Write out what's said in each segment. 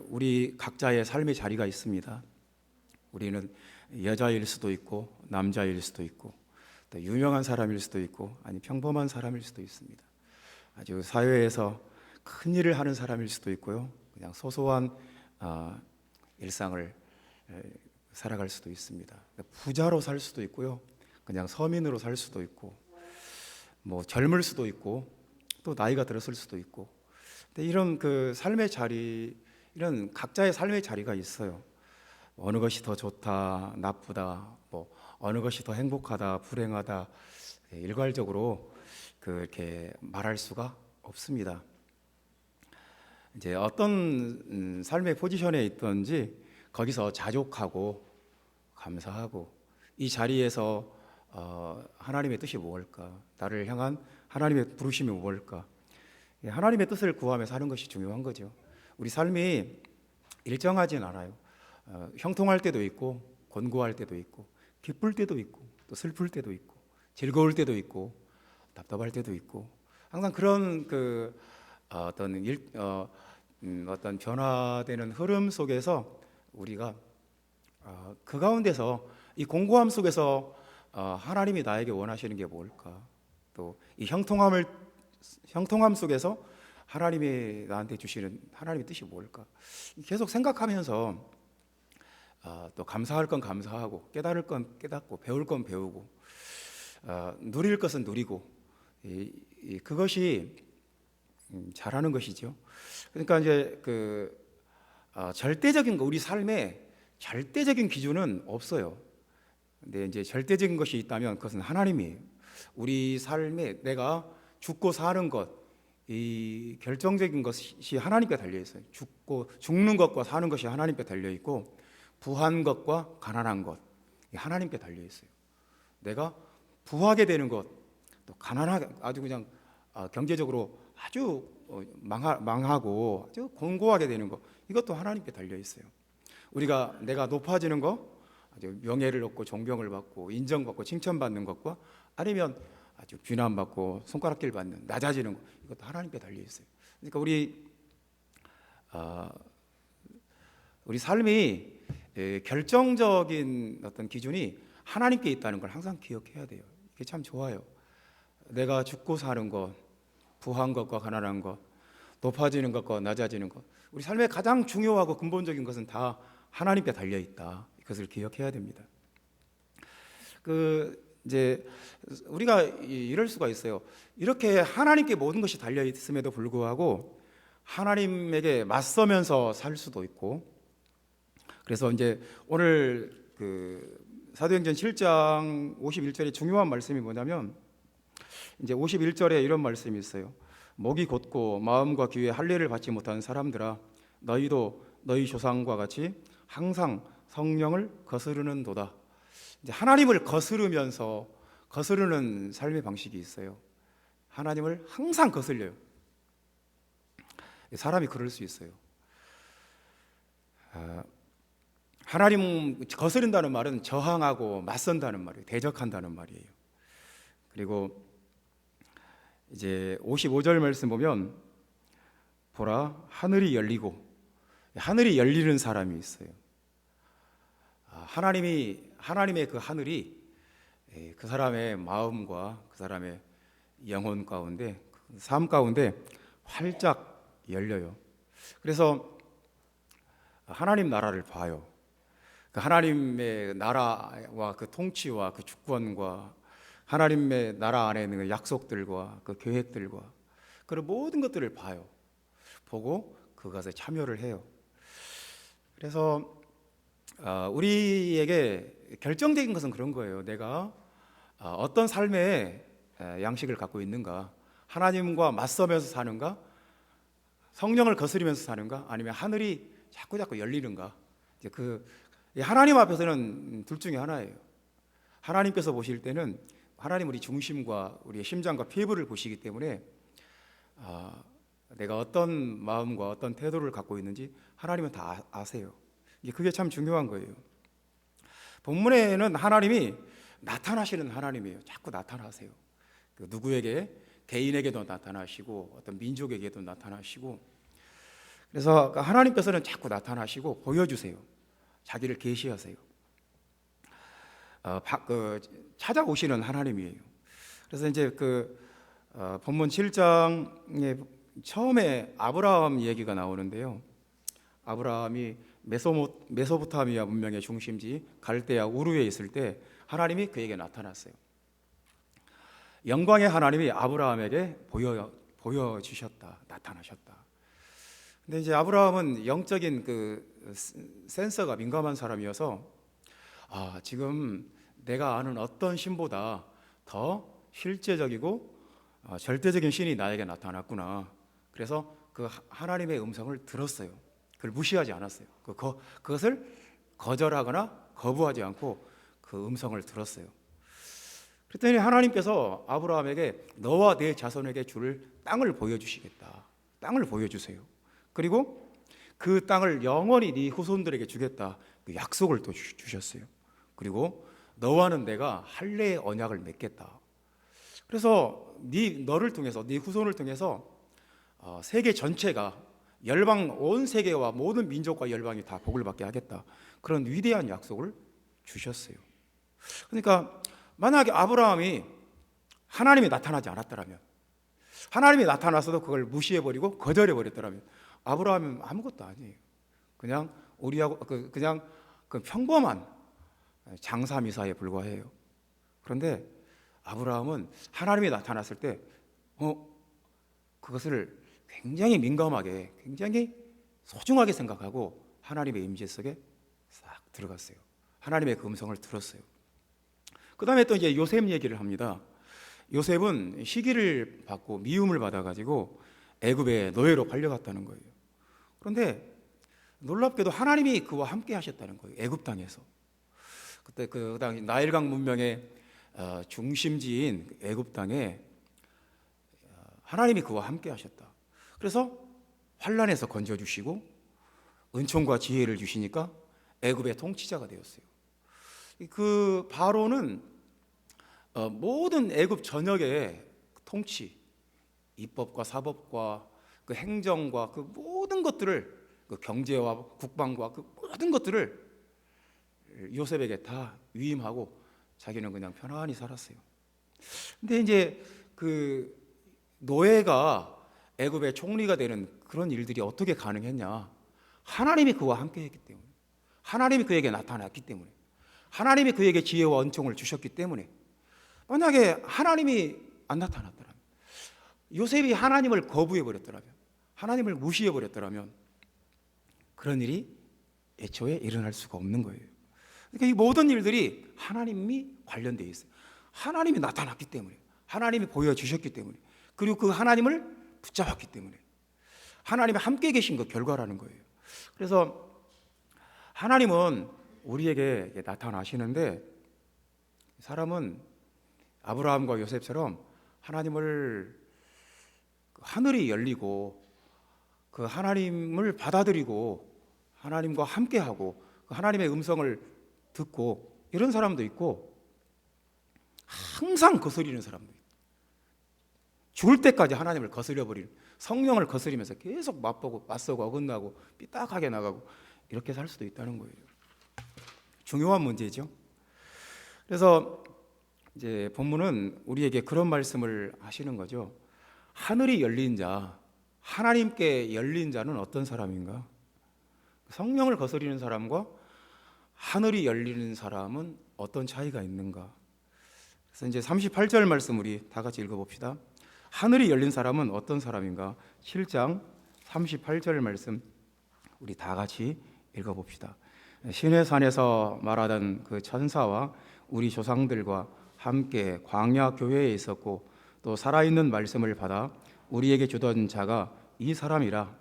우리 각자의 삶의 자리가 있습니다. 우리는 여자일 수도 있고 남자일 수도 있고 또 유명한 사람일 수도 있고 아니 평범한 사람일 수도 있습니다. 아주 사회에서 큰 일을 하는 사람일 수도 있고요. 그냥 소소한 일상을 살아갈 수도 있습니다. 부자로 살 수도 있고요. 그냥 서민으로 살 수도 있고 뭐 젊을 수도 있고 또 나이가 들었을 수도 있고 근데 이런 그 삶의 자리 이런 각자의 삶의 자리가 있어요. 어느 것이 더 좋다, 나쁘다, 뭐 어느 것이 더 행복하다, 불행하다 일괄적으로 그렇게 말할 수가 없습니다. 이제 어떤 삶의 포지션에 있든지 거기서 자족하고 감사하고 이 자리에서 하나님의 뜻이 무엇일까? 나를 향한 하나님의 부르심이 무엇일까? 하나님의 뜻을 구하며 사는 것이 중요한 거죠. 우리 삶이 일정하진 않아요. 형통할 때도 있고 곤고할 때도 있고 기쁠 때도 있고 또 슬플 때도 있고 즐거울 때도 있고 답답할 때도 있고 항상 그런 어떤 변화되는 흐름 속에서 우리가 그 가운데서 이 공고함 속에서 하나님이 나에게 원하시는 게 뭘까? 또 이 형통함 속에서 하나님이 나한테 주시는 하나님의 뜻이 뭘까? 계속 생각하면서 또 감사할 건 감사하고 깨달을 건 깨닫고 배울 건 배우고 누릴 것은 누리고 그것이 잘하는 것이죠. 그러니까 이제 절대적인 거 우리 삶에 절대적인 기준은 없어요. 근데 이제 절대적인 것이 있다면 그것은 하나님이에요. 우리 삶에 내가 죽고 사는 것, 이 결정적인 것이 하나님께 달려 있어요. 죽는 것과 사는 것이 하나님께 달려 있고 부한 것과 가난한 것 하나님께 달려 있어요. 내가 부하게 되는 것, 또 가난하게 아주 그냥 경제적으로 아주 망하고 아주 곤고하게 되는 것 이것도 하나님께 달려 있어요. 내가 높아지는 것, 아주 명예를 얻고 존경을 받고 인정받고 칭찬받는 것과 아니면 아주 비난받고 손가락질 받는 낮아지는 것 이것도 하나님께 달려 있어요. 그러니까 우리 삶이 결정적인 어떤 기준이 하나님께 있다는 걸 항상 기억해야 돼요. 이게 참 좋아요. 내가 죽고 사는 것, 부한 것과 가난한 것, 높아지는 것과 낮아지는 것, 우리 삶의 가장 중요하고 근본적인 것은 다 하나님께 달려 있다. 이것을 기억해야 됩니다. 이제 우리가 이럴 수가 있어요. 이렇게 하나님께 모든 것이 달려 있음에도 불구하고 하나님에게 맞서면서 살 수도 있고, 그래서 이제 오늘 사도행전 7장 51절의 중요한 말씀이 뭐냐면 이제 51절에 이런 말씀이 있어요. 목이 곧고 마음과 귀에 할례를 받지 못하는 사람들아 너희도 너희 조상과 같이 항상 성령을 거스르는도다. 이제 하나님을 거스르는 삶의 방식이 있어요. 하나님을 항상 거슬려요. 사람이 그럴 수 있어요. 하나님 거스른다는 말은 저항하고 맞선다는 말이에요. 대적한다는 말이에요. 그리고 이제 55절 말씀 보면 보라 하늘이 열리고 하늘이 열리는 사람이 있어요. 하나님의 그 하늘이 그 사람의 마음과 그 사람의 영혼 가운데 삶 가운데 활짝 열려요. 그래서 하나님 나라를 봐요. 그 하나님의 나라와 그 통치와 그 주권과 하나님의 나라 안에 있는 그 약속들과 그 계획들과 그런 모든 것들을 봐요. 보고 그것에 참여를 해요. 그래서 우리에게 결정적인 것은 그런 거예요. 내가 어떤 삶의 양식을 갖고 있는가, 하나님과 맞서면서 사는가, 성령을 거스르면서 사는가, 아니면 하늘이 자꾸 열리는가. 이제 하나님 앞에서는 둘 중에 하나예요. 하나님께서 보실 때는 하나님 우리 중심과 우리의 심장과 피부를 보시기 때문에 내가 어떤 마음과 어떤 태도를 갖고 있는지 하나님은 다 아세요. 그게 참 중요한 거예요. 본문에는 하나님이 나타나시는 하나님이에요. 자꾸 나타나세요. 누구에게 개인에게도 나타나시고 어떤 민족에게도 나타나시고 그래서 하나님께서는 자꾸 나타나시고 보여주세요. 자기를 계시하세요. 찾아오시는 하나님이에요. 그래서 이제 본문 7장에 처음에 아브라함 얘기가 나오는데요. 아브라함이 메소포타미아 문명의 중심지 갈대아 우르에 있을 때 하나님이 그에게 나타났어요. 영광의 하나님이 아브라함에게 보여주셨다, 나타나셨다. 근데 이제 아브라함은 영적인 센서가 민감한 사람이어서 지금 내가 아는 어떤 신보다 더 실제적이고 절대적인 신이 나에게 나타났구나. 그래서 그 하나님의 음성을 들었어요. 그걸 무시하지 않았어요. 그것을 거절하거나 거부하지 않고 그 음성을 들었어요. 그랬더니 하나님께서 아브라함에게 너와 네 자손에게 줄 땅을 보여주시겠다. 땅을 보여주세요. 그리고 그 땅을 영원히 네 후손들에게 주겠다. 그 약속을 또 주셨어요. 그리고 너와는 내가 할례의 언약을 맺겠다. 그래서 너를 통해서 네 후손을 통해서 세계 전체가 온 세계와 모든 민족과 열방이 다 복을 받게 하겠다. 그런 위대한 약속을 주셨어요. 그러니까 만약에 아브라함이 하나님이 나타나지 않았더라면, 하나님이 나타나서도 그걸 무시해버리고 거절해버렸더라면 아브라함은 아무것도 아니에요. 그냥 우리하고 그냥 평범한 장사미사에 불과해요. 그런데 아브라함은 하나님이 나타났을 때 그것을 굉장히 민감하게, 굉장히 소중하게 생각하고 하나님의 임재 속에 싹 들어갔어요. 하나님의 그 음성을 들었어요. 그 다음에 또 이제 요셉 얘기를 합니다. 요셉은 시기를 받고 미움을 받아가지고 애굽의 노예로 팔려갔다는 거예요. 그런데 놀랍게도 하나님이 그와 함께 하셨다는 거예요. 애굽 땅에서. 그때 그 당시 나일강 문명의 중심지인 애굽 땅에 하나님이 그와 함께 하셨다. 그래서 환란에서 건져주시고 은총과 지혜를 주시니까 애굽의 통치자가 되었어요. 그 바로는 모든 애굽 전역의 통치, 입법과 사법과 그 행정과 그 모든 것들을 그 경제와 국방과 그 모든 것들을 요셉에게 다 위임하고 자기는 그냥 편안히 살았어요. 근데 이제 그 노예가 애굽의 총리가 되는 그런 일들이 어떻게 가능했냐? 하나님이 그와 함께 했기 때문에, 하나님이 그에게 나타났기 때문에, 하나님이 그에게 지혜와 은총을 주셨기 때문에. 만약에 하나님이 안 나타났더라면, 요셉이 하나님을 거부해버렸더라면, 하나님을 무시해버렸더라면 그런 일이 애초에 일어날 수가 없는 거예요. 그러니까 이 모든 일들이 하나님이 관련되어 있어요. 하나님이 나타났기 때문에, 하나님이 보여주셨기 때문에, 그리고 그 하나님을 붙잡았기 때문에, 하나님이 함께 계신 그 결과라는 거예요. 그래서 하나님은 우리에게 나타나시는데, 사람은 아브라함과 요셉처럼 하나님을, 하늘이 열리고 그 하나님을 받아들이고 하나님과 함께하고 그 하나님의 음성을 듣고 이런 사람도 있고, 항상 거스리는 사람도 있고, 죽을 때까지 하나님을 거스려버리는, 성령을 거스리면서 계속 맞서고 어긋나고 삐딱하게 나가고 이렇게 살 수도 있다는 거예요. 중요한 문제죠. 그래서 이제 본문은 우리에게 그런 말씀을 하시는 거죠. 하늘이 열린 자, 하나님께 열린 자는 어떤 사람인가? 성령을 거스리는 사람과 하늘이 열리는 사람은 어떤 차이가 있는가? 그래서 이제 38절 말씀 우리 다 같이 읽어봅시다. 하늘이 열린 사람은 어떤 사람인가? 7장 38절 말씀 우리 다 같이 읽어봅시다. 시내산에서 말하던 그 천사와 우리 조상들과 함께 광야 교회에 있었고 또 살아있는 말씀을 받아 우리에게 주던 자가 이 사람이라.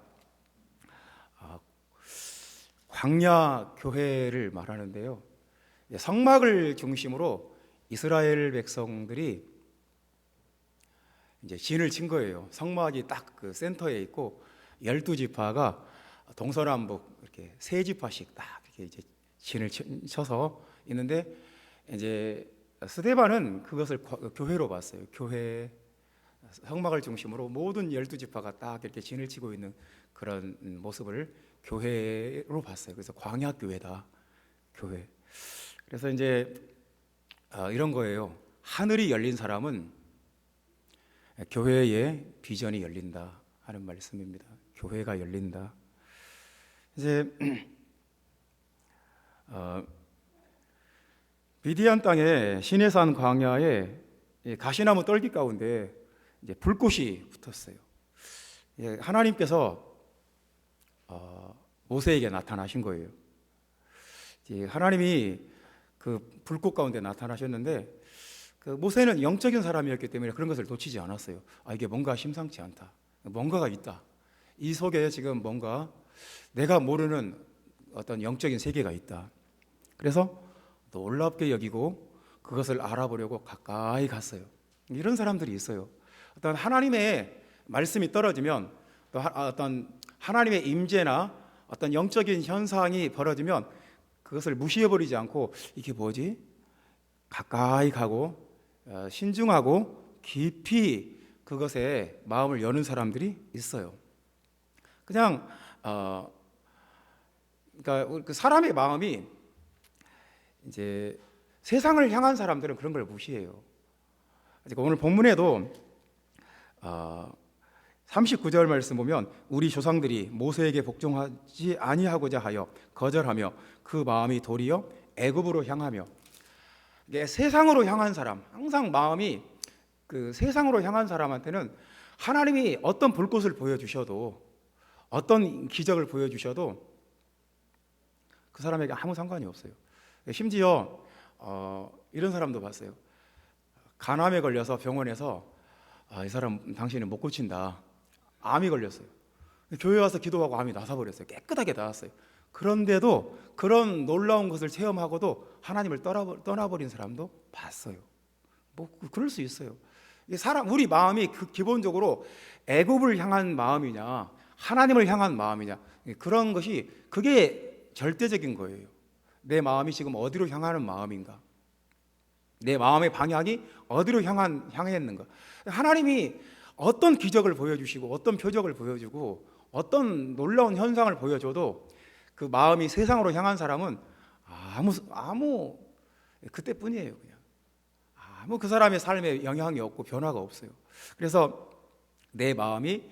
광야 교회를 말하는데요, 성막을 중심으로 이스라엘 백성들이 이제 진을 친 거예요. 성막이 딱 그 센터에 있고 12지파가 동서남북 이렇게 세 지파씩 딱 이렇게 이제 진을 쳐서 있는데, 이제 스데반은 그것을 교회로 봤어요. 교회, 성막을 중심으로 모든 12지파가 딱 이렇게 진을 치고 있는 그런 모습을 교회로 봤어요. 그래서 광야교회다, 교회. 그래서 이제 이런 거예요. 하늘이 열린 사람은 교회의 비전이 열린다 하는 말씀입니다. 교회가 열린다. 이제 미디안 땅에 시내산 광야에 가시나무 떨기 가운데 이제 불꽃이 붙었어요. 하나님께서 모세에게 나타나신 거예요. 하나님이 그 불꽃 가운데 나타나셨는데 그 모세는 영적인 사람이었기 때문에 그런 것을 놓치지 않았어요. 이게 뭔가 심상치 않다. 뭔가가 있다. 이 속에 지금 뭔가 내가 모르는 어떤 영적인 세계가 있다. 그래서 놀랍게 여기고 그것을 알아보려고 가까이 갔어요. 이런 사람들이 있어요. 어떤 하나님의 말씀이 떨어지면 또 어떤 하나님의 임재나 어떤 영적인 현상이 벌어지면 그것을 무시해버리지 않고 이게 뭐지? 가까이 가고 신중하고 깊이 그것에 마음을 여는 사람들이 있어요. 그냥 그러니까 그 사람의 마음이 이제 세상을 향한 사람들은 그런 걸 무시해요. 오늘 본문에도 39절 말씀 보면 우리 조상들이 모세에게 복종하지 아니하고자 하여 거절하며 그 마음이 도리어 애굽으로 향하며, 이게 세상으로 향한 사람, 항상 마음이 그 세상으로 향한 사람한테는 하나님이 어떤 불꽃을 보여주셔도 어떤 기적을 보여주셔도 그 사람에게 아무 상관이 없어요. 심지어 이런 사람도 봤어요. 간암에 걸려서 병원에서 이 사람 당신은 못 고친다, 암이 걸렸어요. 교회 와서 기도하고 암이 나서버렸어요. 깨끗하게 나았어요. 그런데도 그런 놀라운 것을 체험하고도 하나님을 떠나버린 사람도 봤어요. 뭐 그럴 수 있어요. 우리 마음이 그 기본적으로 애굽을 향한 마음이냐 하나님을 향한 마음이냐, 그런 것이 그게 절대적인 거예요. 내 마음이 지금 어디로 향하는 마음인가, 내 마음의 방향이 어디로 향했는가. 하나님이 어떤 기적을 보여주시고 어떤 표적을 보여주고 어떤 놀라운 현상을 보여줘도 그 마음이 세상으로 향한 사람은 아무 그때뿐이에요. 그냥 아무 그 사람의 삶에 영향이 없고 변화가 없어요. 그래서 내 마음이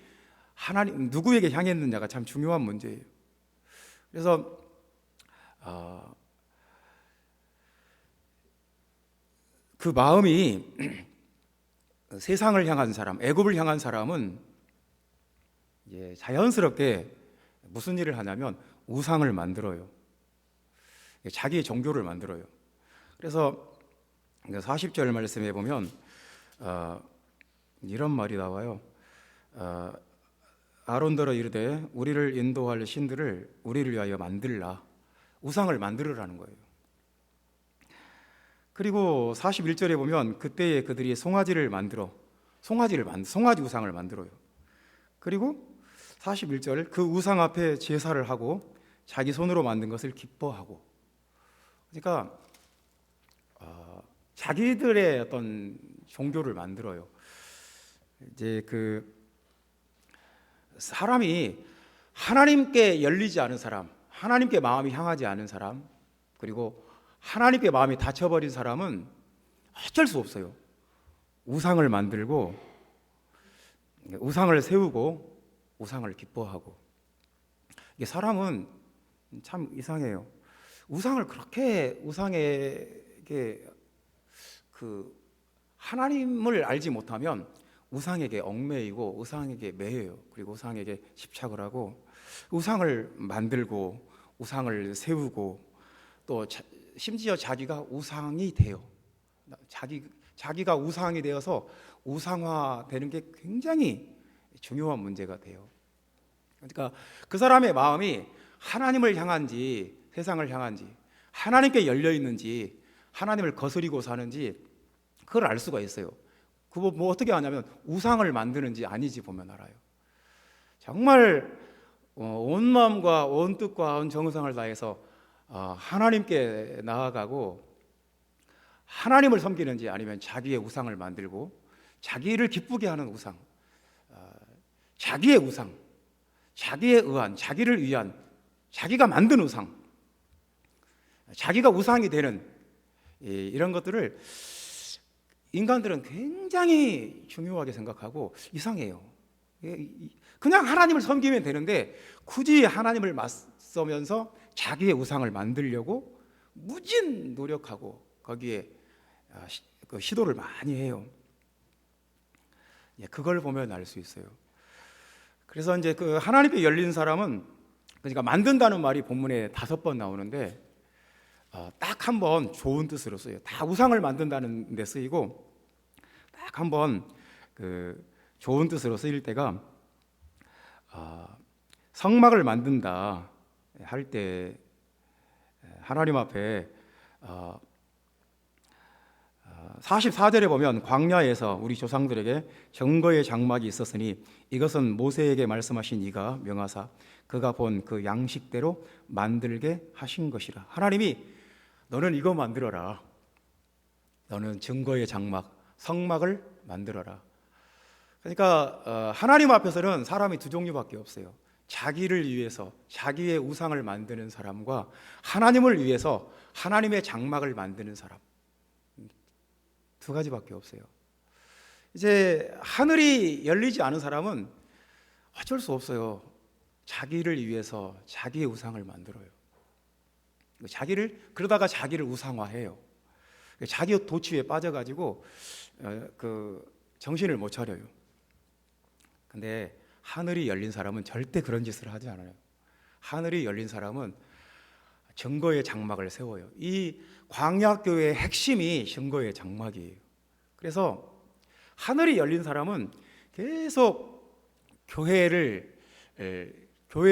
하나님 누구에게 향했느냐가 참 중요한 문제예요. 그래서 그 마음이 세상을 향한 사람, 애굽을 향한 사람은 자연스럽게 무슨 일을 하냐면 우상을 만들어요. 자기의 종교를 만들어요. 그래서 40절 말씀에 보면 이런 말이 나와요. 아론더러 이르되 우리를 인도할 신들을 우리를 위하여 만들라. 우상을 만들으라는 거예요. 그리고 41절에 보면 그때에 그들이 송아지 우상을 만들어요. 그리고 41절 그 우상 앞에 제사를 하고 자기 손으로 만든 것을 기뻐하고, 그러니까 자기들의 어떤 종교를 만들어요. 이제 그 사람이 하나님께 열리지 않은 사람, 하나님께 마음이 향하지 않은 사람, 그리고 하나님께 마음이 닫혀버린 사람은 어쩔 수 없어요. 우상을 만들고 우상을 세우고 우상을 기뻐하고. 이게 사람은 참 이상해요. 우상에게 하나님을 알지 못하면 우상에게 얽매이고 우상에게 매여요. 그리고 우상에게 집착을 하고 우상을 만들고 우상을 세우고 또 심지어 자기가 우상이 돼요. 자기가 우상이 되어서 우상화되는 게 굉장히 중요한 문제가 돼요. 그러니까 그 사람의 마음이 하나님을 향한지 세상을 향한지, 하나님께 열려 있는지 하나님을 거스리고 사는지 그걸 알 수가 있어요. 그거 뭐 어떻게 아냐면 우상을 만드는지 아니지 보면 알아요. 정말 온 마음과 온 뜻과 온 정성을 다해서 하나님께 나아가고 하나님을 섬기는지 아니면 자기의 우상을 만들고 자기를 기쁘게 하는 우상, 자기의 우상, 자기에 의한, 자기를 위한, 자기가 만든 우상, 자기가 우상이 되는 이런 것들을 인간들은 굉장히 중요하게 생각하고 이상해요. 그냥 하나님을 섬기면 되는데 굳이 하나님을 맞서면서 자기의 우상을 만들려고 무진 노력하고 거기에 시도를 많이 해요. 그걸 보면 알 수 있어요. 그래서 이제 그 하나님께 열린 사람은, 그러니까 만든다는 말이 본문에 5번 나오는데 딱 한 번 좋은 뜻으로 써요. 다 우상을 만든다는 데 쓰이고 딱 한 번 그 좋은 뜻으로 쓰일 때가 성막을 만든다 할 때 하나님 앞에 44절에 보면 광야에서 우리 조상들에게 증거의 장막이 있었으니 이것은 모세에게 말씀하신 이가 명하사 그가 본 그 양식대로 만들게 하신 것이라. 하나님이 너는 이거 만들어라. 너는 증거의 장막, 성막을 만들어라. 그러니까 하나님 앞에서는 사람이 두 종류밖에 없어요. 자기를 위해서 자기의 우상을 만드는 사람과 하나님을 위해서 하나님의 장막을 만드는 사람, 두 가지밖에 없어요. 이제 하늘이 열리지 않은 사람은 어쩔 수 없어요. 자기를 위해서 자기의 우상을 만들어요. 그러다가 자기를 우상화해요. 자기 도취에 빠져가지고 정신을 못 차려요. 근데 하늘이 열린 사람은 절대 그런 짓을 하지 않아요. 하늘이 열린 사람은 증거의 장막을 세워요. 이 광야교회의 핵심이 증거의 장막이에요. 그래서 하늘이 열린 사람은 계속 교회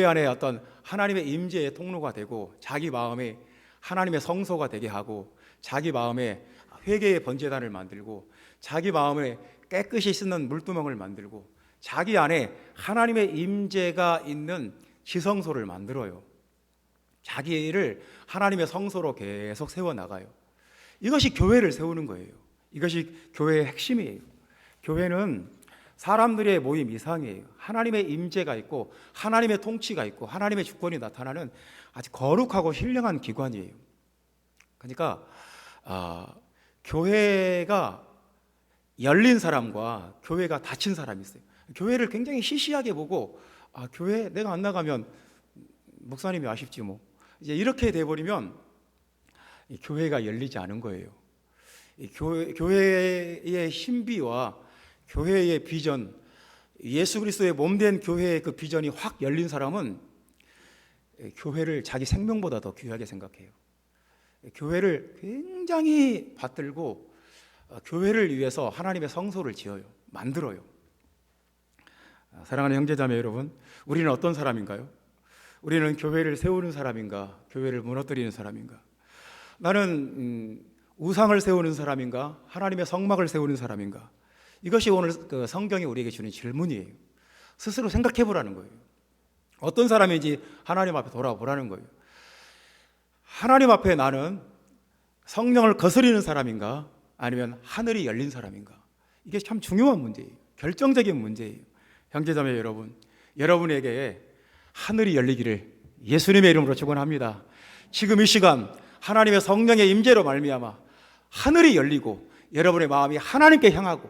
안에 어떤 하나님의 임재의 통로가 되고 자기 마음에 하나님의 성소가 되게 하고 자기 마음에 회개의 번제단을 만들고 자기 마음에 깨끗이 씻는 물두멍을 만들고 자기 안에 하나님의 임재가 있는 지성소를 만들어요. 자기를 하나님의 성소로 계속 세워나가요. 이것이 교회를 세우는 거예요. 이것이 교회의 핵심이에요. 교회는 사람들의 모임 이상이에요. 하나님의 임재가 있고 하나님의 통치가 있고 하나님의 주권이 나타나는 아주 거룩하고 신령한 기관이에요. 그러니까 교회가 열린 사람과 교회가 닫힌 사람이 있어요. 교회를 굉장히 시시하게 보고 교회 내가 안 나가면 목사님이 아쉽지 뭐, 이제 이렇게 돼버리면 교회가 열리지 않은 거예요. 교회의 신비와 교회의 비전, 예수 그리스도의 몸된 교회의 그 비전이 확 열린 사람은 교회를 자기 생명보다 더 귀하게 생각해요. 교회를 굉장히 받들고 교회를 위해서 하나님의 성소를 지어요. 만들어요. 사랑하는 형제자매 여러분, 우리는 어떤 사람인가요? 우리는 교회를 세우는 사람인가? 교회를 무너뜨리는 사람인가? 나는 우상을 세우는 사람인가? 하나님의 성막을 세우는 사람인가? 이것이 오늘 그 성경이 우리에게 주는 질문이에요. 스스로 생각해 보라는 거예요. 어떤 사람인지 하나님 앞에 돌아보라는 거예요. 하나님 앞에 나는 성령을 거스리는 사람인가? 아니면 하늘이 열린 사람인가? 이게 참 중요한 문제예요. 결정적인 문제예요. 형제자매 여러분, 여러분에게 하늘이 열리기를 예수님의 이름으로 축원합니다. 지금 이 시간 하나님의 성령의 임재로 말미암아 하늘이 열리고 여러분의 마음이 하나님께 향하고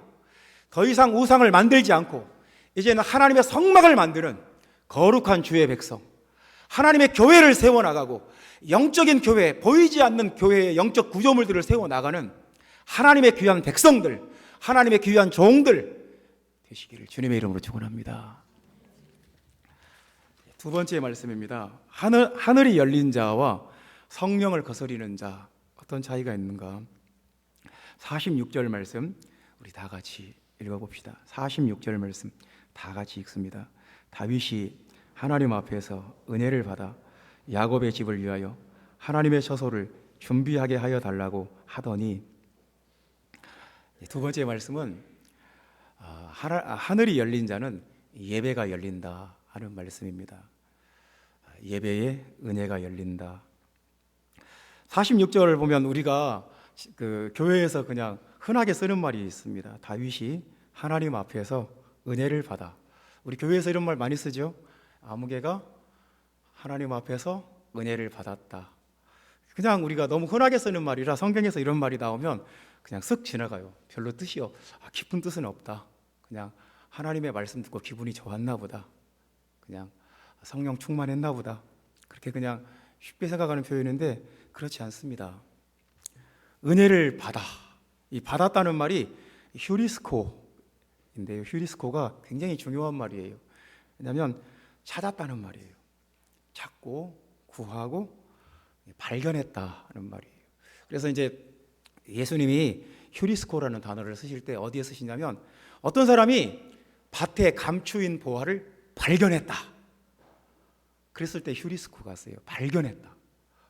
더 이상 우상을 만들지 않고 이제는 하나님의 성막을 만드는 거룩한 주의 백성, 하나님의 교회를 세워나가고 영적인 교회, 보이지 않는 교회의 영적 구조물들을 세워나가는 하나님의 귀한 백성들, 하나님의 귀한 종들 되시기를 주님의 이름으로 축원합니다. 두 번째 말씀입니다. 하늘이 열린 자와 성령을 거스리는 자, 어떤 차이가 있는가? 46절 말씀 우리 다 같이 읽어봅시다. 46절 말씀 다 같이 읽습니다. 다윗이 하나님 앞에서 은혜를 받아 야곱의 집을 위하여 하나님의 처소를 준비하게 하여 달라고 하더니, 두 번째 말씀은 하늘이 열린 자는 예배가 열린다 하는 말씀입니다. 예배의 은혜가 열린다. 46절을 보면 우리가 그 교회에서 그냥 흔하게 쓰는 말이 있습니다. 다윗이 하나님 앞에서 은혜를 받아. 우리 교회에서 이런 말 많이 쓰죠. 아무개가 하나님 앞에서 은혜를 받았다. 그냥 우리가 너무 흔하게 쓰는 말이라 성경에서 이런 말이 나오면 그냥 쓱 지나가요. 별로 깊은 뜻은 없다. 그냥 하나님의 말씀 듣고 기분이 좋았나 보다. 그냥 성령 충만했나 보다. 그렇게 그냥 쉽게 생각하는 표현인데 그렇지 않습니다. 은혜를 받아. 이 받았다는 말이 휴리스코인데요. 휴리스코가 굉장히 중요한 말이에요. 왜냐하면 찾았다는 말이에요. 찾고 구하고 발견했다는 말이에요. 그래서 이제 예수님이 휴리스코라는 단어를 쓰실 때 어디에 쓰시냐면 어떤 사람이 밭에 감추인 보화를 발견했다. 그랬을 때 휴리스코가 써요. 발견했다.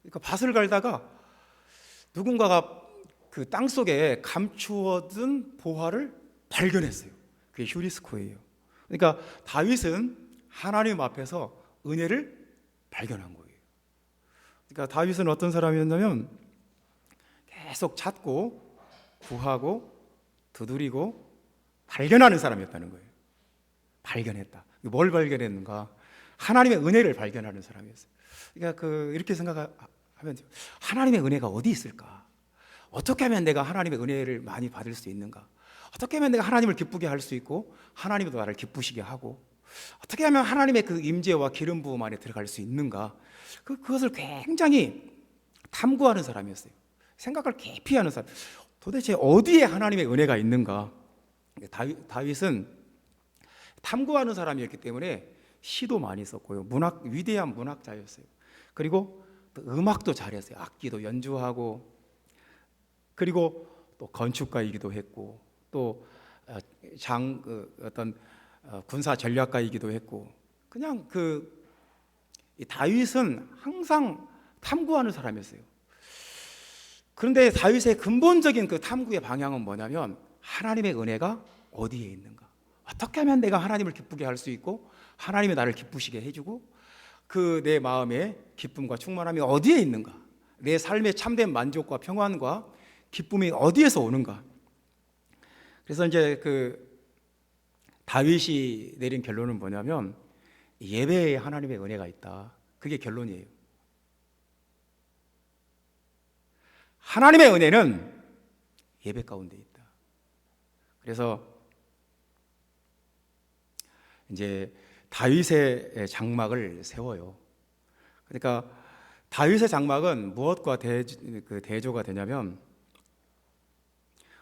그러니까 밭을 갈다가 누군가가 그 땅속에 감추어둔 보화를 발견했어요. 그게 휴리스코예요. 그러니까 다윗은 하나님 앞에서 은혜를 발견한 거예요. 그러니까 다윗은 어떤 사람이었냐면 계속 찾고 구하고 두드리고 발견하는 사람이었다는 거예요. 발견했다. 뭘 발견했는가? 하나님의 은혜를 발견하는 사람이었어요. 그러니까 이렇게 생각하면 하나님의 은혜가 어디 있을까? 어떻게 하면 내가 하나님의 은혜를 많이 받을 수 있는가? 어떻게 하면 내가 하나님을 기쁘게 할 수 있고 하나님도 나를 기쁘시게 하고 어떻게 하면 하나님의 그 임재와 기름 부음 안에 들어갈 수 있는가? 그것을 굉장히 탐구하는 사람이었어요. 생각을 깊이 하는 사람. 도대체 어디에 하나님의 은혜가 있는가? 다윗은 탐구하는 사람이었기 때문에 시도 많이 썼고요. 위대한 문학자였어요. 그리고 또 음악도 잘했어요. 악기도 연주하고, 그리고 또 건축가이기도 했고, 또 군사 전략가이기도 했고, 그냥 이 다윗은 항상 탐구하는 사람이었어요. 그런데 다윗의 근본적인 그 탐구의 방향은 뭐냐면 하나님의 은혜가 어디에 있는가? 어떻게 하면 내가 하나님을 기쁘게 할 수 있고 하나님이 나를 기쁘시게 해주고 내 마음의 기쁨과 충만함이 어디에 있는가? 내 삶의 참된 만족과 평안과 기쁨이 어디에서 오는가? 그래서 이제 다윗이 내린 결론은 뭐냐면 예배에 하나님의 은혜가 있다. 그게 결론이에요. 하나님의 은혜는 예배 가운데 있다. 그래서 이제 다윗의 장막을 세워요. 그러니까 다윗의 장막은 무엇과 대조가 되냐면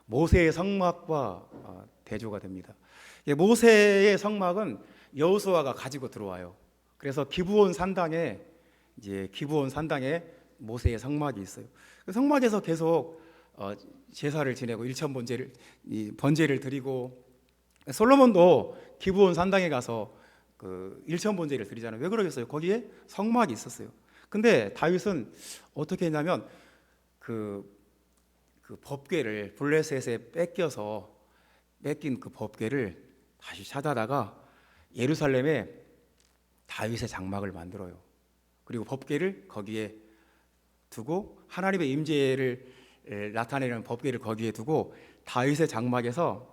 모세의 성막과 대조가 됩니다. 모세의 성막은 여호수아가 가지고 들어와요. 그래서 기브온 산당에 모세의 성막이 있어요. 그 성막에서 계속 제사를 지내고 일천 번제를 드리고, 솔로몬도 기브온 산당에 가서 일천 번제를 드리잖아요. 왜 그러겠어요? 거기에 성막이 있었어요. 근데 다윗은 어떻게 했냐면 그 법궤를 블레셋에 뺏긴 그 법궤를 다시 찾아다가 예루살렘에 다윗의 장막을 만들어요. 그리고 법궤를 거기에 두고 하나님의 임재를 나타내는 법궤를 거기에 두고 다윗의 장막에서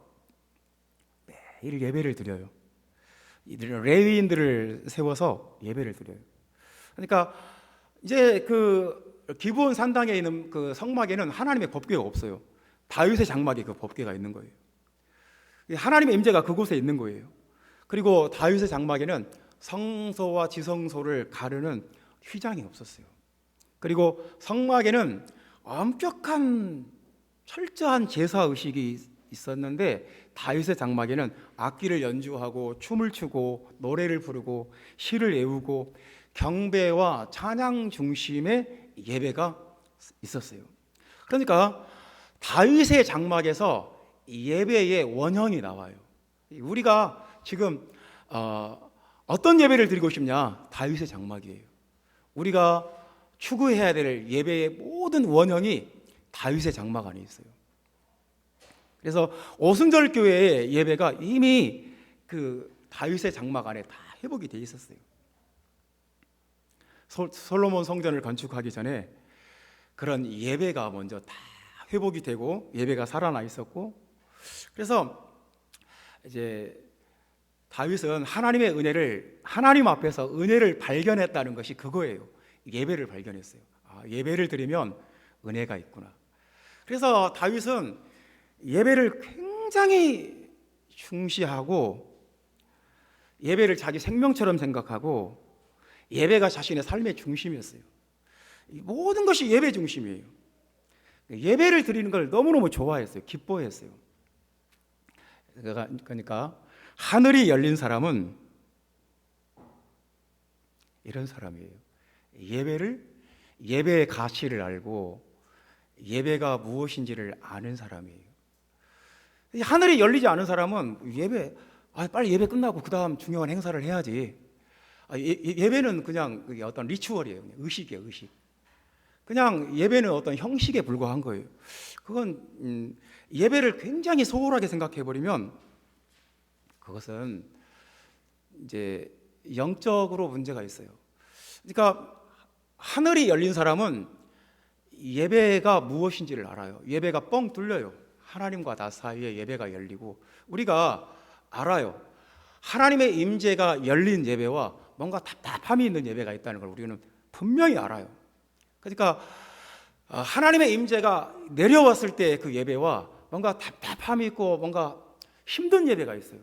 매일 예배를 드려요. 레위인들을 세워서 예배를 드려요. 그러니까 이제 기브온 산당에 있는 그 성막에는 하나님의 법궤가 없어요. 다윗의 장막에 그 법궤가 있는 거예요. 하나님의 임재가 그곳에 있는 거예요. 그리고 다윗의 장막에는 성소와 지성소를 가르는 휘장이 없었어요. 그리고 성막에는 엄격한 철저한 제사 의식이 있었는데 다윗의 장막에는 악기를 연주하고 춤을 추고 노래를 부르고 시를 외우고 경배와 찬양 중심의 예배가 있었어요. 그러니까 다윗의 장막에서 예배의 원형이 나와요. 우리가 지금 어떤 예배를 드리고 싶냐? 다윗의 장막이에요. 우리가 추구해야 될 예배의 모든 원형이 다윗의 장막 안에 있어요. 그래서 오순절 교회의 예배가 이미 다윗의 장막 안에 다 회복이 돼 있었어요. 솔로몬 성전을 건축하기 전에 그런 예배가 먼저 다 회복이 되고 예배가 살아나 있었고, 그래서 이제 다윗은 하나님의 은혜를, 하나님 앞에서 은혜를 발견했다는 것이 그거예요. 예배를 발견했어요. 아, 예배를 드리면 은혜가 있구나. 그래서 다윗은 예배를 굉장히 중시하고 예배를 자기 생명처럼 생각하고 예배가 자신의 삶의 중심이었어요. 모든 것이 예배 중심이에요. 예배를 드리는 걸 너무너무 좋아했어요. 기뻐했어요. 그러니까 하늘이 열린 사람은 이런 사람이에요. 예배의 가치를 알고 예배가 무엇인지를 아는 사람이에요. 하늘이 열리지 않은 사람은 빨리 예배 끝나고 그 다음 중요한 행사를 해야지. 예배는 그냥 어떤 리추얼이에요. 의식이에요, 의식. 그냥 예배는 어떤 형식에 불과한 거예요. 그건 예배를 굉장히 소홀하게 생각해 버리면 그것은 이제 영적으로 문제가 있어요. 그러니까 하늘이 열린 사람은 예배가 무엇인지를 알아요. 예배가 뻥 뚫려요. 하나님과 나 사이에 예배가 열리고 우리가 알아요. 하나님의 임재가 열린 예배와 뭔가 답답함이 있는 예배가 있다는 걸 우리는 분명히 알아요. 그러니까 하나님의 임재가 내려왔을 때 그 예배와 뭔가 답답함이 있고 뭔가 힘든 예배가 있어요.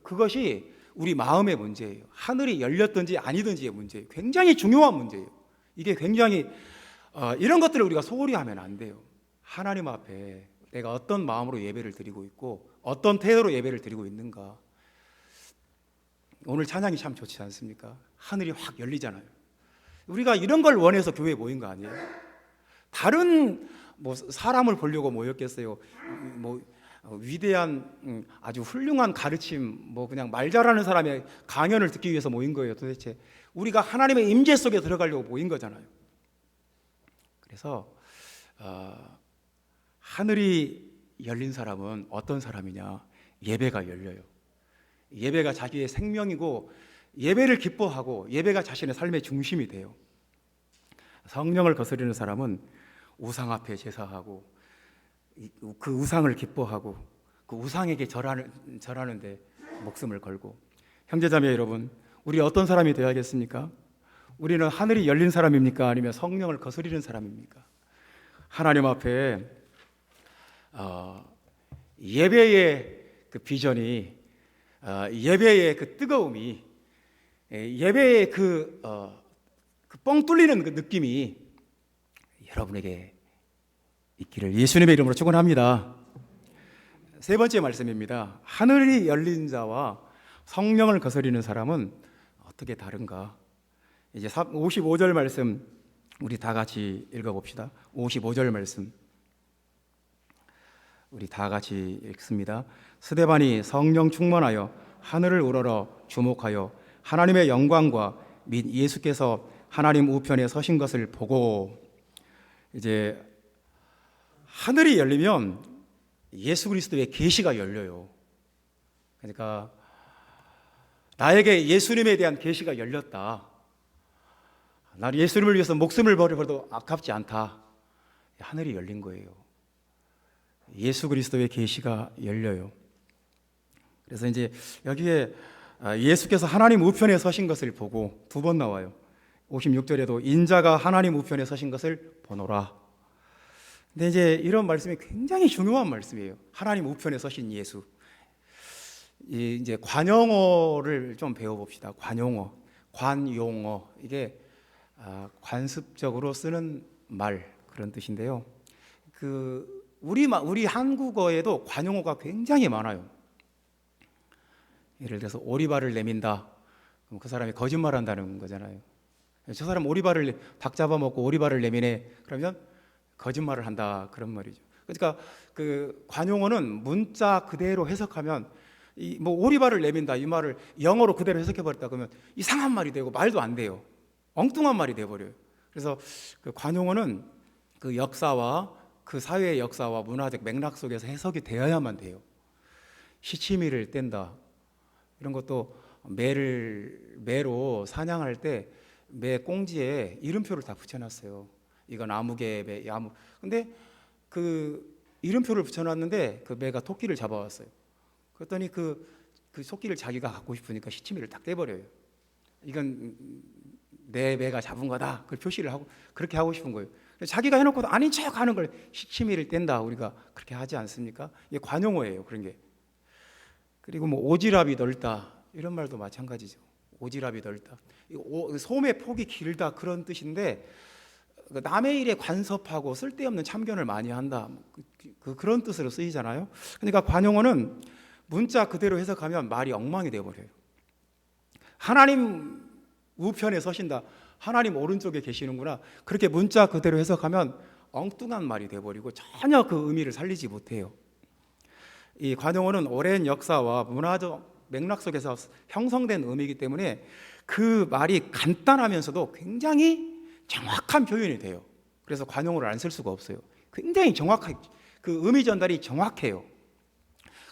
그것이 우리 마음의 문제예요. 하늘이 열렸든지 아니든지의 문제예요. 굉장히 중요한 문제예요. 이게 굉장히 이런 것들을 우리가 소홀히 하면 안 돼요. 하나님 앞에 내가 어떤 마음으로 예배를 드리고 있고 어떤 태도로 예배를 드리고 있는가. 오늘 찬양이 참 좋지 않습니까? 하늘이 확 열리잖아요. 우리가 이런 걸 원해서 교회에 모인 거 아니에요? 다른 사람을 보려고 모였겠어요? 위대한 아주 훌륭한 가르침, 그냥 말 잘하는 사람의 강연을 듣기 위해서 모인 거예요. 도대체 우리가 하나님의 임재 속에 들어가려고 모인 거잖아요. 그래서 하늘이 열린 사람은 어떤 사람이냐? 예배가 열려요. 예배가 자기의 생명이고 예배를 기뻐하고 예배가 자신의 삶의 중심이 돼요. 성령을 거스르는 사람은 우상 앞에 제사하고 그 우상을 기뻐하고 그 우상에게 절하는데 목숨을 걸고. 형제자매 여러분, 우리 어떤 사람이 되어야겠습니까? 우리는 하늘이 열린 사람입니까? 아니면 성령을 거스르는 사람입니까? 하나님 앞에 예배의 그 비전이, 예배의 그 뜨거움이, 예배의 그 뻥 뚫리는 그 느낌이 여러분에게 있기를 예수님의 이름으로 축원합니다. 세 번째 말씀입니다. 하늘이 열린 자와 성령을 거스르는 사람은 어떻게 다른가? 이제 55절 말씀 우리 다 같이 읽어봅시다. 55절 말씀 우리 다 같이 읽습니다. 스데반이 성령 충만하여 하늘을 우러러 주목하여 하나님의 영광과 및 예수께서 하나님 우편에 서신 것을 보고. 이제 하늘이 열리면 예수 그리스도의 계시가 열려요. 그러니까 나에게 예수님에 대한 계시가 열렸다. 나는 예수님을 위해서 목숨을 버려도 아깝지 않다. 하늘이 열린 거예요. 예수 그리스도의 계시가 열려요. 그래서 이제 여기에 예수께서 하나님 우편에 서신 것을 보고 두 번 나와요. 56절에도 인자가 하나님 우편에 서신 것을 보노라. 근데 이제 이런 말씀이 굉장히 중요한 말씀이에요. 하나님 우편에 서신 예수. 이제 관용어를 좀 배워봅시다. 관용어, 관용어. 이게 관습적으로 쓰는 말 그런 뜻인데요. 우리 한국어에도 관용어가 굉장히 많아요. 예를 들어서 오리발을 내민다. 그럼 그 사람이 거짓말한다는 거잖아요. 저 사람 닭 잡아먹고 오리발을 내미네. 그러면 거짓말을 한다 그런 말이죠. 그러니까 그 관용어는 문자 그대로 해석하면 오리발을 내민다 이 말을 영어로 그대로 해석해 버렸다 그러면 이상한 말이 되고 말도 안 돼요. 엉뚱한 말이 돼 버려요. 그래서 그 관용어는 그 역사와 그 사회의 역사와 문화적 맥락 속에서 해석이 되어야만 돼요. 시치미를 뗀다 이런 것도 매로 사냥할 때 매 꽁지에 이름표를 다 붙여놨어요. 이건 아무개 매, 아무. 근데 그 이름표를 붙여놨는데 그 매가 토끼를 잡아왔어요. 그랬더니 그 토끼를 자기가 갖고 싶으니까 시치미를 딱 떼버려요. 이건 내 매가 잡은 거다. 그 표시를 하고 그렇게 하고 싶은 거예요. 자기가 해놓고도 아닌 척 하는 걸 시치미를 뗀다. 우리가 그렇게 하지 않습니까? 이게 관용어예요. 그런 게. 그리고 뭐 오지랖이 넓다 이런 말도 마찬가지죠. 오지랖이 넓다. 소음의 폭이 길다 그런 뜻인데 남의 일에 간섭하고 쓸데없는 참견을 많이 한다 그런 뜻으로 쓰이잖아요. 그러니까 관용어는 문자 그대로 해석하면 말이 엉망이 되어버려요. 하나님 우편에 서신다. 하나님 오른쪽에 계시는구나. 그렇게 문자 그대로 해석하면 엉뚱한 말이 되어버리고 전혀 그 의미를 살리지 못해요. 이 관용어는 오랜 역사와 문화적 맥락 속에서 형성된 의미이기 때문에 그 말이 간단하면서도 굉장히 정확한 표현이 돼요. 그래서 관용어를 안 쓸 수가 없어요. 굉장히 정확하게 그 의미 전달이 정확해요.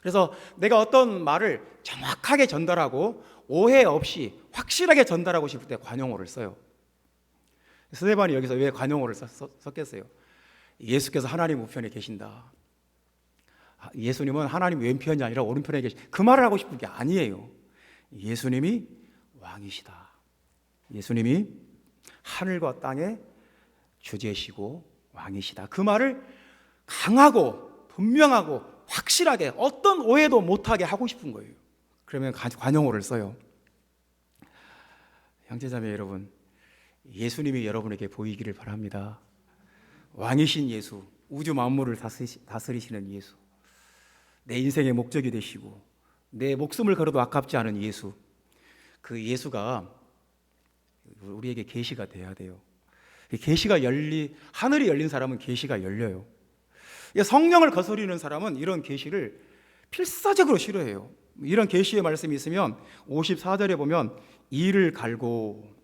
그래서 내가 어떤 말을 정확하게 전달하고 오해 없이 확실하게 전달하고 싶을 때 관용어를 써요. 스데반이 여기서 왜 관용어를 썼겠어요? 예수께서 하나님 우편에 계신다. 예수님은 하나님 왼편이 아니라 오른편에 계신 그 말을 하고 싶은 게 아니에요. 예수님이 왕이시다. 예수님이 하늘과 땅의 주제시고 왕이시다. 그 말을 강하고 분명하고 확실하게 어떤 오해도 못하게 하고 싶은 거예요. 그러면 관용어를 써요. 형제자매 여러분, 예수님이 여러분에게 보이기를 바랍니다. 왕이신 예수, 우주 만물을 다스리시는 예수, 내 인생의 목적이 되시고 내 목숨을 걸어도 아깝지 않은 예수, 그 예수가 우리에게 계시가 돼야 돼요. 계시가 하늘이 열린 사람은 계시가 열려요. 성령을 거스리는 사람은 이런 계시를 필사적으로 싫어해요. 이런 계시의 말씀이 있으면 54절에 보면 이를 갈거늘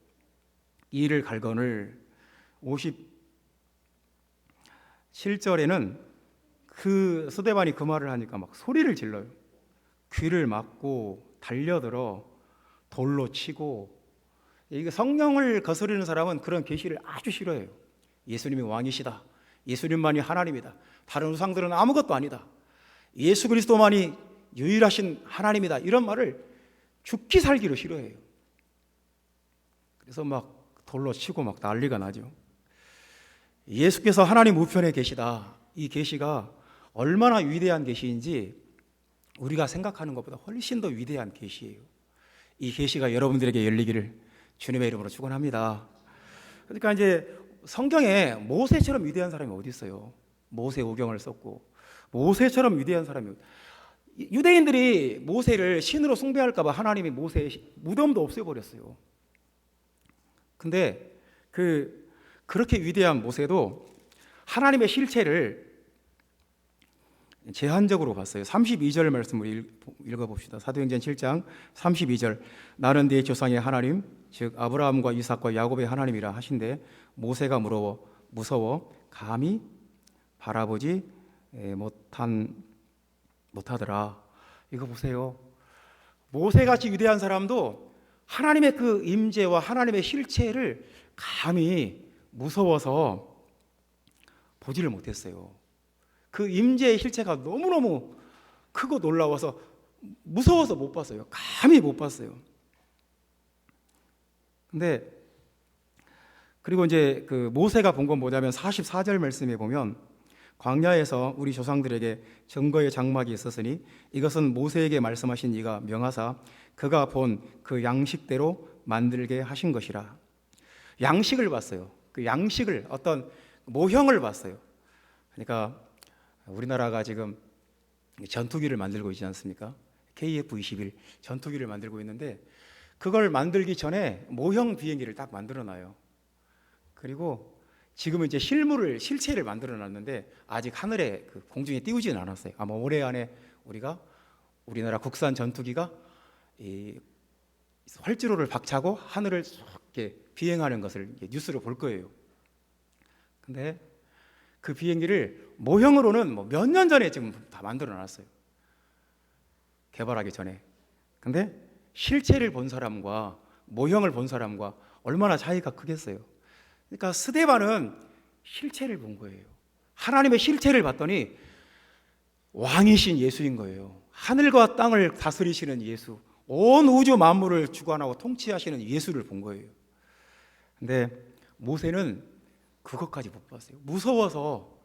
57절에는 그 스데반이 그 말을 하니까 막 소리를 질러요. 귀를 막고 달려들어 돌로 치고. 이게 성령을 거스르는 사람은 그런 계시를 아주 싫어해요. 예수님이 왕이시다. 예수님만이 하나님이다. 다른 우상들은 아무것도 아니다. 예수 그리스도만이 유일하신 하나님이다. 이런 말을 죽기 살기로 싫어해요. 그래서 막 돌로 치고 막 난리가 나죠. 예수께서 하나님 우편에 계시다. 이 계시가 얼마나 위대한 계시인지 우리가 생각하는 것보다 훨씬 더 위대한 계시예요. 이 계시가 여러분들에게 열리기를 주님의 이름으로 축원합니다. 그러니까 이제 성경에 모세처럼 위대한 사람이 어디 있어요? 모세 오경을 썼고 모세처럼 위대한 사람이, 유대인들이 모세를 신으로 숭배할까 봐 하나님이 모세의 무덤도 없애버렸어요. 근데 그렇게 위대한 모세도 하나님의 실체를 제한적으로 봤어요. 32절 말씀을 읽어봅시다. 사도행전 7장 32절. 나는 네 조상의 하나님 즉 아브라함과 이삭과 야곱의 하나님이라 하신데 모세가 무서워 감히 바라보지 못하더라. 이거 보세요. 모세같이 위대한 사람도 하나님의 그 임재와 하나님의 실체를 감히 무서워서 보지를 못했어요. 그 임재의 실체가 너무너무 크고 놀라워서 무서워서 못 봤어요. 감히 못 봤어요. 근데 그리고 이제 그 모세가 본 건 뭐냐면 44절 말씀에 보면 광야에서 우리 조상들에게 증거의 장막이 있었으니 이것은 모세에게 말씀하신 이가 명하사 그가 본 그 양식대로 만들게 하신 것이라. 양식을 봤어요. 그 양식을 어떤 모형을 봤어요. 그러니까 우리나라가 지금 전투기를 만들고 있지 않습니까? KF-21 전투기를 만들고 있는데 그걸 만들기 전에 모형 비행기를 딱 만들어놔요. 그리고 지금은 이제 실체를 만들어놨는데 아직 하늘에 그 공중에 띄우지는 않았어요. 아마 올해 안에 우리나라 국산 전투기가 이 활주로를 박차고 하늘을 이렇게 비행하는 것을 뉴스로 볼 거예요. 근데 그 비행기를 모형으로는 몇 년 전에 지금 다 만들어놨어요. 개발하기 전에. 근데 실체를 본 사람과 모형을 본 사람과 얼마나 차이가 크겠어요. 그러니까 스데반은 실체를 본 거예요. 하나님의 실체를 봤더니 왕이신 예수인 거예요. 하늘과 땅을 다스리시는 예수, 온 우주 만물을 주관하고 통치하시는 예수를 본 거예요. 근데 모세는 그것까지 못 봤어요. 무서워서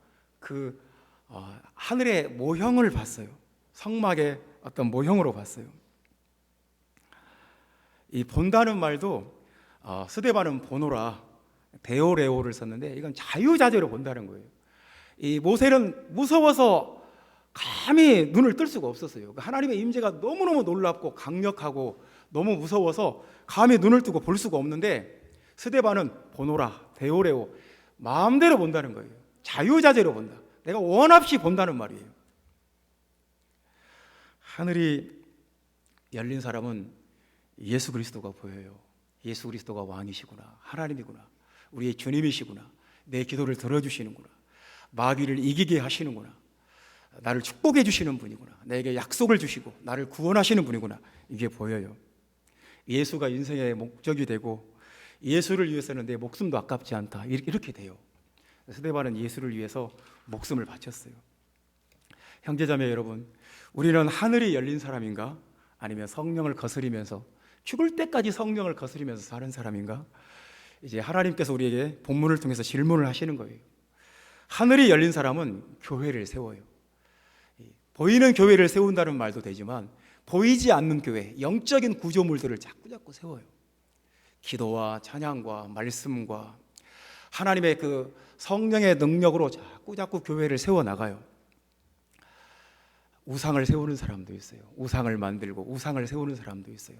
하늘의 모형을 봤어요. 성막의 어떤 모형으로 봤어요. 이 본다는 말도 스데반은 보노라, 데오레오를 썼는데 이건 자유자재로 본다는 거예요. 이 모세는 무서워서 감히 눈을 뜰 수가 없었어요. 하나님의 임재가 너무너무 놀랍고 강력하고 너무 무서워서 감히 눈을 뜨고 볼 수가 없는데, 스데반은 보노라, 데오레오, 마음대로 본다는 거예요. 자유자재로 본다. 내가 원없이 본다는 말이에요. 하늘이 열린 사람은 예수 그리스도가 보여요. 예수 그리스도가 왕이시구나, 하나님이구나, 우리의 주님이시구나, 내 기도를 들어주시는구나, 마귀를 이기게 하시는구나, 나를 축복해 주시는 분이구나, 내게 약속을 주시고 나를 구원하시는 분이구나, 이게 보여요. 예수가 인생의 목적이 되고 예수를 위해서는 내 목숨도 아깝지 않다, 이렇게 돼요. 스데반은 예수를 위해서 목숨을 바쳤어요. 형제자매 여러분, 우리는 하늘이 열린 사람인가? 아니면 성령을 거스리면서, 죽을 때까지 성령을 거스리면서 사는 사람인가? 이제 하나님께서 우리에게 본문을 통해서 질문을 하시는 거예요. 하늘이 열린 사람은 교회를 세워요. 보이는 교회를 세운다는 말도 되지만 보이지 않는 교회, 영적인 구조물들을 자꾸자꾸 세워요. 기도와 찬양과 말씀과 하나님의 그 성령의 능력으로 자꾸자꾸 교회를 세워나가요. 우상을 세우는 사람도 있어요. 우상을 만들고 우상을 세우는 사람도 있어요.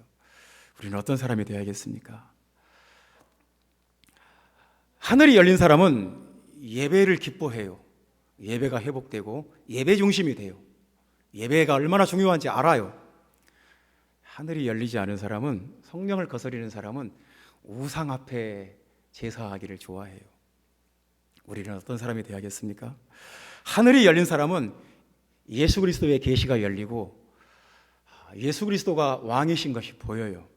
우리는 어떤 사람이 되어야겠습니까? 하늘이 열린 사람은 예배를 기뻐해요. 예배가 회복되고 예배 중심이 돼요. 예배가 얼마나 중요한지 알아요. 하늘이 열리지 않은 사람은, 성령을 거스리는 사람은 우상 앞에 제사하기를 좋아해요. 우리는 어떤 사람이 되어야겠습니까? 하늘이 열린 사람은 예수 그리스도의 계시가 열리고 예수 그리스도가 왕이신 것이 보여요.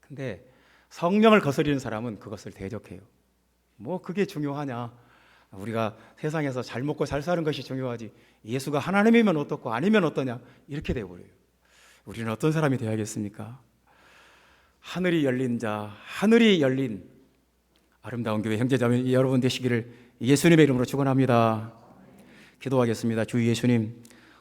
근데 성령을 거스리는 사람은 그것을 대적해요. 뭐 그게 중요하냐? 우리가 세상에서 잘 먹고 잘 사는 것이 중요하지, 예수가 하나님이면 어떻고 아니면 어떠냐, 이렇게 되어버려요. 우리는 어떤 사람이 되어야겠습니까? 하늘이 열린 자, 하늘이 열린 아름다운 교회 형제자매 여러분 되시기를 예수님의 이름으로 축원합니다. 기도하겠습니다. 주 예수님,